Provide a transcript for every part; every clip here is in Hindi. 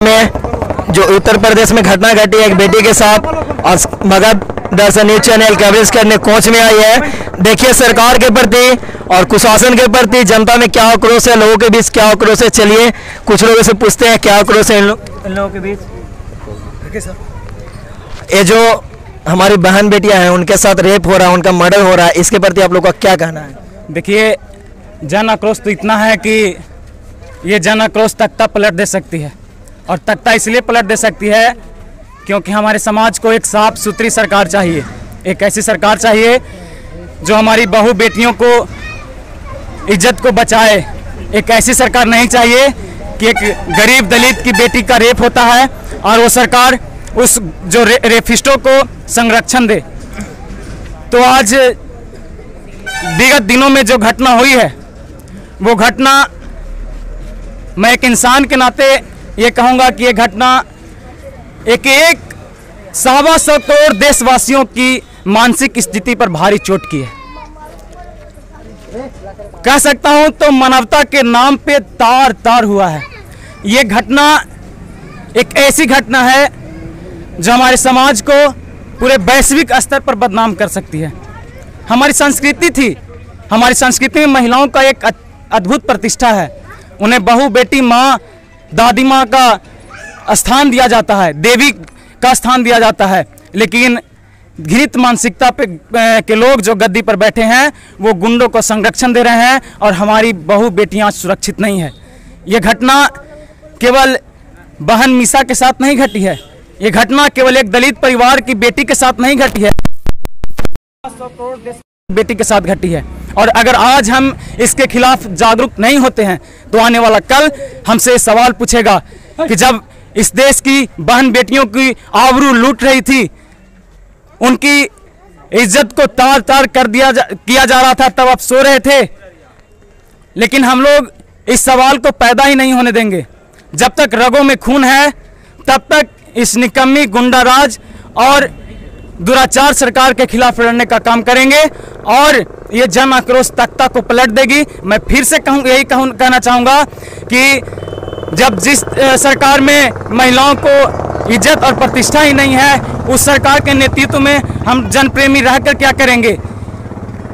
में जो उत्तर प्रदेश में घटना घटी एक बेटी के साथ और मगध दर्शन न्यूज चैनल कवरेज करने कोच में आई है। देखिए सरकार के प्रति और कुशासन के प्रति जनता में क्या आक्रोश है, लोगों के बीच क्या आक्रोश है। चलिए कुछ लोगों से पूछते हैं क्या आक्रोश है इन लोगों के बीच। ये जो हमारी बहन बेटियां हैं उनके साथ रेप हो रहा है, उनका मर्डर हो रहा है, इसके प्रति आप लोग का क्या कहना है? देखिए जन आक्रोश तो इतना है कि ये जन आक्रोश तख्ता पलट दे सकती है। और तख्ता इसलिए पलट दे सकती है क्योंकि हमारे समाज को एक साफ सुथरी सरकार चाहिए। एक ऐसी सरकार चाहिए जो हमारी बहू बेटियों को इज्जत को बचाए। एक ऐसी सरकार नहीं चाहिए कि एक गरीब दलित की बेटी का रेप होता है और वो सरकार उस जो रेपिस्टों को संरक्षण दे। तो आज विगत दिनों में जो घटना हुई है वो घटना, मैं एक इंसान के नाते ये कहूँगा कि ये घटना एक 1.25 करोड़ देशवासियों की मानसिक स्थिति पर भारी चोट की है। कह सकता हूँ तो मानवता के नाम पे तार तार हुआ है। ये घटना एक ऐसी घटना है जो हमारे समाज को पूरे वैश्विक स्तर पर बदनाम कर सकती है। हमारी संस्कृति थी, हमारी संस्कृति में महिलाओं का एक अद्भुत प्रतिष्ठा है। उन्हें बहू बेटी माँ दादी माँ का स्थान दिया जाता है, देवी का स्थान दिया जाता है। लेकिन घृणित मानसिकता पे के लोग जो गद्दी पर बैठे हैं वो गुंडों को संरक्षण दे रहे हैं और हमारी बहू बेटियां सुरक्षित नहीं है। ये घटना केवल बहन मीसा के साथ नहीं घटी है, ये घटना केवल एक दलित परिवार की बेटी के साथ नहीं घटी है, बेटी के साथ घटी है। और अगर आज हम इसके खिलाफ जागरूक नहीं होते हैं तो आने वाला कल हमसे सवाल पूछेगा कि जब इस देश की बहन बेटियों की आबरू लूट रही थी, उनकी इज्जत को तार तार कर किया जा रहा था, तब आप सो रहे थे। लेकिन हम लोग इस सवाल को पैदा ही नहीं होने देंगे। जब तक रगों में खून है तब तक इस निकम्मी गुंडाराज और दुराचार सरकार के खिलाफ लड़ने का काम करेंगे और ये जन आक्रोश तख्ता को पलट देगी। मैं फिर से कहना चाहूँगा कि जब जिस सरकार में महिलाओं को इज्जत और प्रतिष्ठा ही नहीं है, उस सरकार के नेतृत्व में हम जनप्रेमी रहकर क्या करेंगे?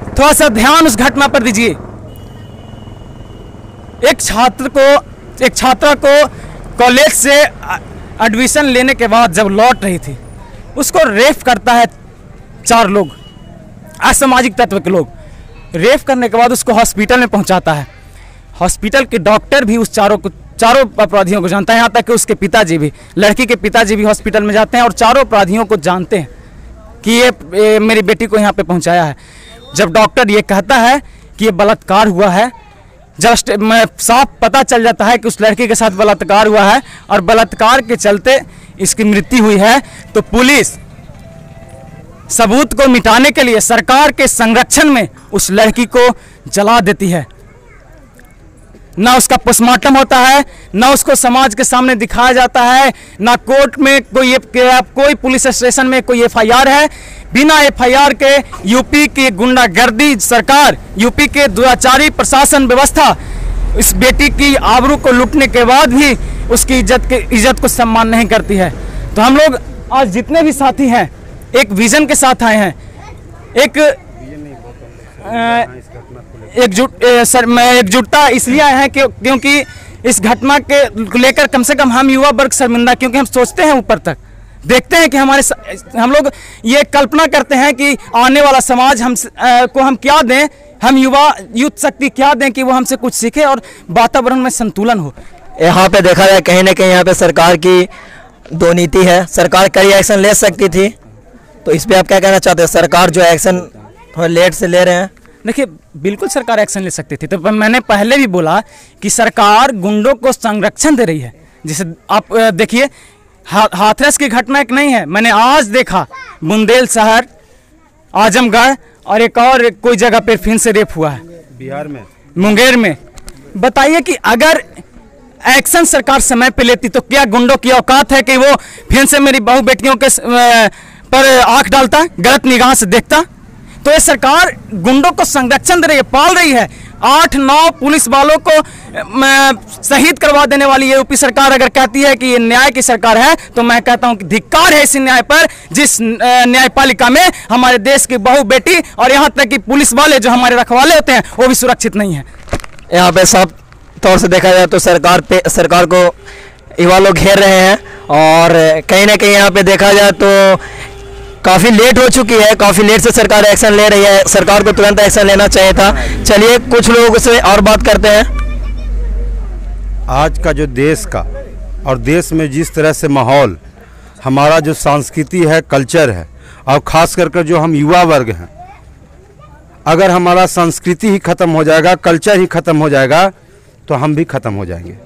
थोड़ा सा ध्यान उस घटना पर दीजिए। एक छात्रा को कॉलेज से एडमिशन लेने के बाद जब लौट रही थी, उसको रेप करता है 4 लोग, असामाजिक तत्व के लोग। रेप करने के बाद उसको हॉस्पिटल में पहुंचाता है। हॉस्पिटल के डॉक्टर भी उस चारों अपराधियों को जानता है, यहाँ तक कि उसके पिताजी भी, लड़की के पिताजी भी हॉस्पिटल में जाते हैं और चारों अपराधियों को जानते हैं कि ये मेरी बेटी को यहाँ पे पहुँचाया है। जब डॉक्टर ये कहता है कि ये बलात्कार हुआ है, जस्ट साफ पता चल जाता है कि उस लड़की के साथ बलात्कार हुआ है और बलात्कार के चलते इसकी मृत्यु हुई है, तो पुलिस सबूत को मिटाने के लिए सरकार के संरक्षण में उस लड़की को जला देती है। ना उसका पोस्टमार्टम होता है, ना उसको समाज के सामने दिखाया जाता है, ना कोर्ट में कोई पुलिस स्टेशन में कोई FIR है। बिना FIR के यूपी की गुंडागर्दी सरकार, यूपी के दुराचारी प्रशासन व्यवस्था इस बेटी की आबरू को लूटने के बाद भी उसकी इज्जत को सम्मान नहीं करती है। तो हम लोग आज जितने भी साथी हैं एक विजन के साथ आए हैं, एकजुटता इसलिए आए हैं क्योंकि इस घटना के लेकर कम से कम हम युवा वर्ग शर्मिंदा, क्योंकि हम सोचते हैं ऊपर तक, देखते हैं कि हम लोग ये कल्पना करते हैं कि आने वाला समाज को हम क्या दें, हम यूथ शक्ति क्या दें कि वो हमसे कुछ सीखे और वातावरण में संतुलन हो। यहाँ पे देखा जाए कहीं ना कहीं यहाँ पे सरकार की 2 नीति है। सरकार कई एक्शन ले सकती थी, तो इस पे आप क्या कहना चाहते हैं? सरकार जो एक्शन लेट से ले रहे हैं। देखिए बिल्कुल सरकार एक्शन ले सकती थी। तो मैंने पहले भी बोला कि सरकार गुंडों को संरक्षण दे रही है। जैसे आप देखिए हाथरस की घटना एक नहीं है, मैंने आज देखा बुंदेलशहर, आजमगढ़ और एक और कोई जगह पर फिर से रेप हुआ है, बिहार में मुंगेर में। बताइए कि अगर एक्शन सरकार समय पे लेती तो क्या गुंडों की औकात है कि वो फिर से मेरी बहू बेटियों के पर आंख डालता, गलत निगाह से देखता? तो ये सरकार गुंडों को संरक्षण दे रही है, पाल रही है। 8-9 पुलिस वालों को शहीद करवा देने वाली ये यूपी सरकार अगर कहती है कि ये न्याय की सरकार है, तो मैं कहता हूं कि धिक्कार है इस न्याय पर, जिस न्यायपालिका में हमारे देश की बहू बेटी और यहाँ तक कि पुलिस वाले जो हमारे रखवाले होते हैं वो भी सुरक्षित नहीं है। यहाँ पे साफ तौर से देखा जाए तो सरकार को युवा लोग घेर रहे हैं, और कहीं ना कहीं यहाँ पे देखा जाए तो काफ़ी लेट हो चुकी है, काफ़ी लेट से सरकार एक्शन ले रही है। सरकार को तुरंत एक्शन लेना चाहिए था। चलिए कुछ लोगों से और बात करते हैं। आज का जो देश का और देश में जिस तरह से माहौल, हमारा जो संस्कृति है, कल्चर है, और ख़ास करके जो हम युवा वर्ग हैं, अगर हमारा संस्कृति ही ख़त्म हो जाएगा, कल्चर ही ख़त्म हो जाएगा, तो हम भी ख़त्म हो जाएंगे।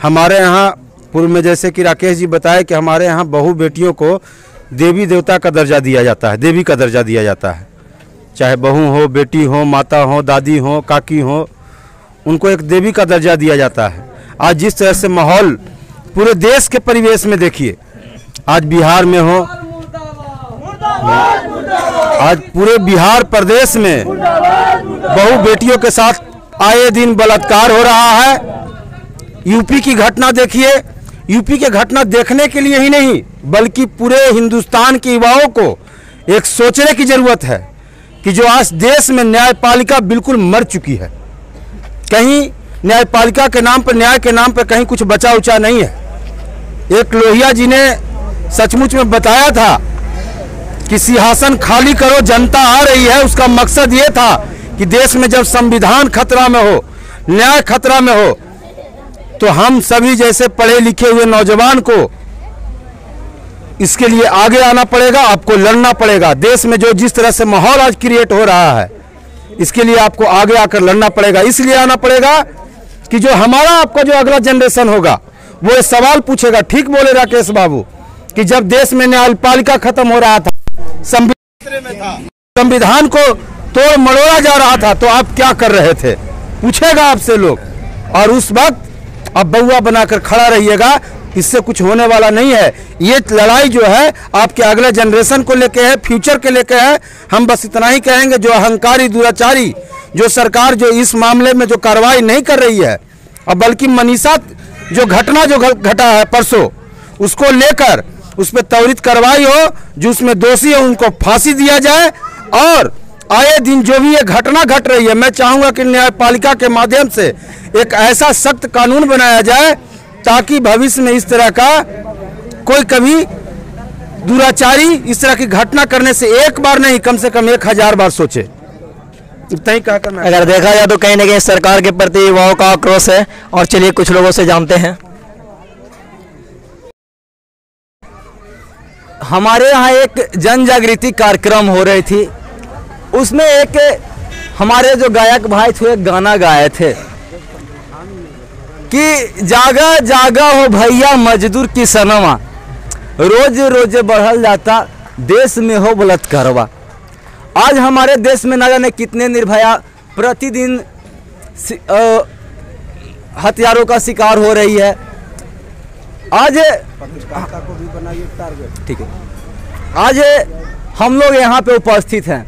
हमारे यहाँ पूर्व में जैसे कि राकेश जी बताए कि हमारे यहाँ बहू बेटियों को देवी देवता का दर्जा दिया जाता है, देवी का दर्जा दिया जाता है। चाहे बहू हो, बेटी हो, माता हो, दादी हो, काकी हो, उनको एक देवी का दर्जा दिया जाता है। आज जिस तरह से माहौल पूरे देश के परिवेश में देखिए, आज बिहार में हो, आज पूरे बिहार प्रदेश में बहू बेटियों के साथ आए दिन बलात्कार हो रहा है। यूपी की घटना देखिए, यूपी के घटना देखने के लिए ही नहीं बल्कि पूरे हिंदुस्तान के युवाओं को एक सोचने की जरूरत है कि जो आज देश में न्यायपालिका बिल्कुल मर चुकी है। कहीं न्यायपालिका के नाम पर, न्याय के नाम पर कहीं कुछ बचा उचा नहीं है। एक लोहिया जी ने सचमुच में बताया था कि सिंहासन खाली करो, जनता आ रही है। उसका मकसद ये था कि देश में जब संविधान खतरा में हो, न्याय खतरा में हो, तो हम सभी जैसे पढ़े लिखे हुए नौजवान को इसके लिए आगे आना पड़ेगा, आपको लड़ना पड़ेगा। देश में जो जिस तरह से माहौल आज क्रिएट हो रहा है, इसके लिए आपको आगे आकर लड़ना पड़ेगा। इसलिए आना पड़ेगा कि जो हमारा आपका जो अगला जनरेशन होगा वो ये सवाल पूछेगा। ठीक बोले राकेश बाबू कि जब देश में न्यायपालिका खत्म हो रहा था, संविधान को तोड़ मरोड़ा जा रहा था, तो आप क्या कर रहे थे, पूछेगा आपसे लोग। और उस वक्त अब बउआ बनाकर खड़ा रहिएगा, इससे कुछ होने वाला नहीं है। ये लड़ाई जो है आपके अगले जनरेशन को लेके है, फ्यूचर के लेके है। हम बस इतना ही कहेंगे, जो अहंकारी दुराचारी जो सरकार जो इस मामले में जो कार्रवाई नहीं कर रही है, और बल्कि मनीषा जो घटना जो घटा है परसों, उसको लेकर उस पर त्वरित कार्रवाई हो, जो उसमें दोषी है उनको फांसी दिया जाए। और आए दिन जो भी ये घटना घट रही है, मैं चाहूँगा कि न्यायपालिका के माध्यम से एक ऐसा सख्त कानून बनाया जाए ताकि भविष्य में इस तरह का कोई कभी दुराचारी इस तरह की घटना करने से एक बार नहीं, कम से कम 1000 बार सोचे। इतना ही कहकर मैं अगर देखा जाए तो कहीं ना कहीं सरकार के प्रति युवाओं का आक्रोश है। और चलिए कुछ लोगों से जानते हैं। हमारे यहाँ एक जन जागृति कार्यक्रम हो रही थी, उसमें एक हमारे जो गायक भाई थे गाना गाए थे कि जागा जागा हो भैया मजदूर की सनवा, रोज रोज बढ़ल जाता देश में हो बलात्कारवा। आज हमारे देश में न जाने कितने निर्भया प्रतिदिन हथियारों का शिकार हो रही है। आज ठीक है, आज हम लोग यहाँ पे उपस्थित हैं।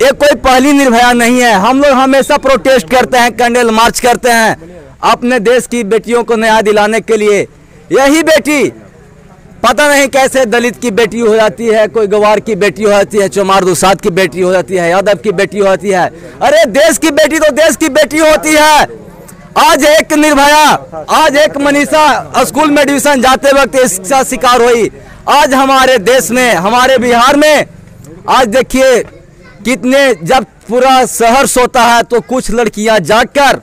ये कोई पहली निर्भया नहीं है। हम लोग हमेशा प्रोटेस्ट करते हैं, कैंडल मार्च करते हैं अपने देश की बेटियों को न्याय दिलाने के लिए। यही बेटी पता नहीं कैसे दलित की बेटी हो जाती है, कोई गवार की बेटी हो जाती है, चमार दुसाद की बेटी हो जाती है, यादव की बेटी हो जाती है। अरे देश की बेटी तो देश की बेटी होती है। आज एक निर्भया, आज एक मनीषा स्कूल में एडमिशन जाते वक्त इसका शिकार हुई। आज हमारे देश में, हमारे बिहार में आज देखिए कितने, जब पूरा शहर सोता है तो कुछ लड़कियां जागकर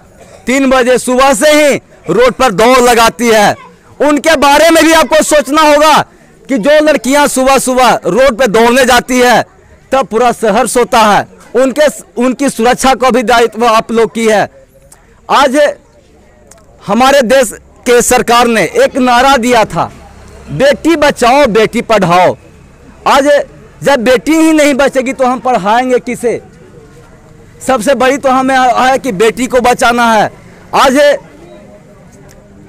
3 बजे सुबह से ही रोड पर दौड़ लगाती है। उनके बारे में भी आपको सोचना होगा कि जो लड़कियां सुबह सुबह रोड पे दौड़ने जाती है तब पूरा शहर सोता है, उनकी सुरक्षा का भी दायित्व आप लोग की है। आज हमारे देश के सरकार ने एक नारा दिया था, बेटी बचाओ बेटी पढ़ाओ। आज जब बेटी ही नहीं बचेगी तो हम पढ़ाएंगे किसे? सबसे बड़ी तो हमें है कि बेटी को बचाना है। आज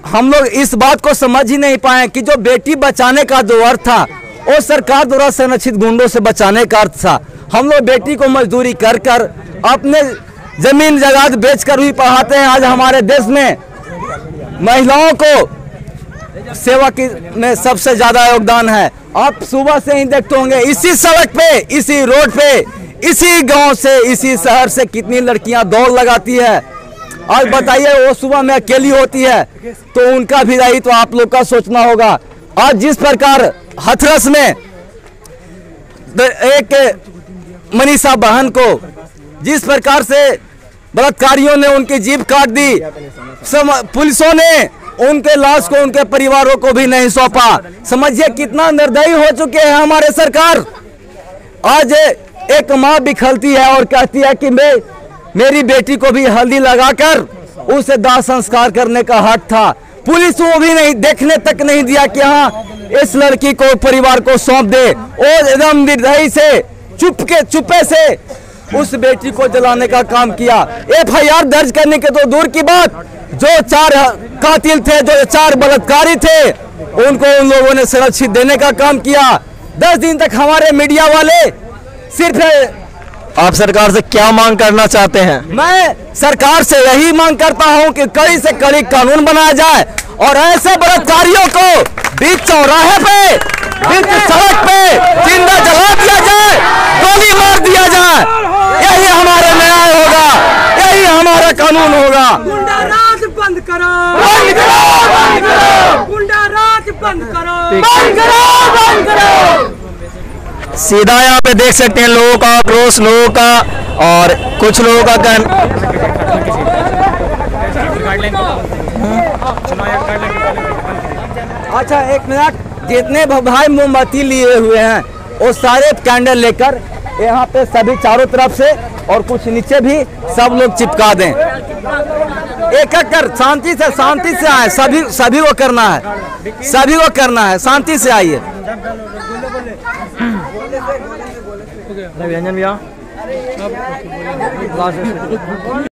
हम लोग इस बात को समझ ही नहीं पाए कि जो बेटी बचाने का जो अर्थ था वो सरकार द्वारा संरक्षित गुंडों से बचाने का अर्थ था। हम लोग बेटी को मजदूरी कर कर अपने जमीन जायदाद बेचकर भी पढ़ाते हैं। आज हमारे देश में महिलाओं को सेवा की में सबसे ज्यादा योगदान है। आप सुबह से ही देखते होंगे इसी सड़क पे, इसी रोड पे, इसी गांव से, इसी शहर से कितनी लड़कियां दौड़ लगाती है। आज बताइए वो सुबह में अकेली होती है तो उनका भी दायित्व आप लोग का सोचना होगा। आज जिस प्रकार हाथरस में एक मनीषा बहन को जिस प्रकार से बलात्कारियों ने उनकी जीभ काट दी, पुलिसों ने उनके लाश को उनके परिवारों को भी नहीं सौंपा। समझिए कितना निर्दयी हो चुके हैं हमारे सरकार। आज एक माँ बिखलती है और कहती है कि मेरी बेटी को भी हल्दी लगाकर उसे दाह संस्कार करने का हक था। पुलिस वो भी नहीं देखने तक नहीं दिया कि हाँ इस लड़की को परिवार को सौंप दे। और एकदम निर्दयी से चुपे से उस बेटी को जलाने का काम किया। FIR दर्ज करने के तो दूर की बात, जो 4 कातिल थे, जो 4 बलात्कारी थे, उनको उन लोगों ने सुरक्षित देने का काम किया। 10 दिन तक हमारे मीडिया वाले सिर्फ आप सरकार से क्या मांग करना चाहते हैं? मैं सरकार से यही मांग करता हूं कि कड़ी से कड़ी कानून बनाया जाए और ऐसे बलात्कारियों को बीच चौराहे पे, बीच सड़क पे जिंदा जला दिया जाए, गोली मार दिया जाए। यही हमारा न्याय होगा, यही हमारा कानून होगा। गुंडा राज बंद करो, बंद करो, बंद करो, गुंडा राज बंद करो, बंद करो, बंद करो। सीधा यहाँ पे देख सकते हैं लोगों का आक्रोश, लोगों का, और कुछ लोगों का अच्छा 1 मिनट, जितने भाई मोमबत्ती लिए हुए हैं वो सारे कैंडल लेकर यहाँ पे सभी चारों तरफ से और कुछ नीचे भी सब लोग चिपका दें। एक एक कर शांति से आए, सभी को करना है, सभी को करना है, शांति से आइए। व्यंजन भैया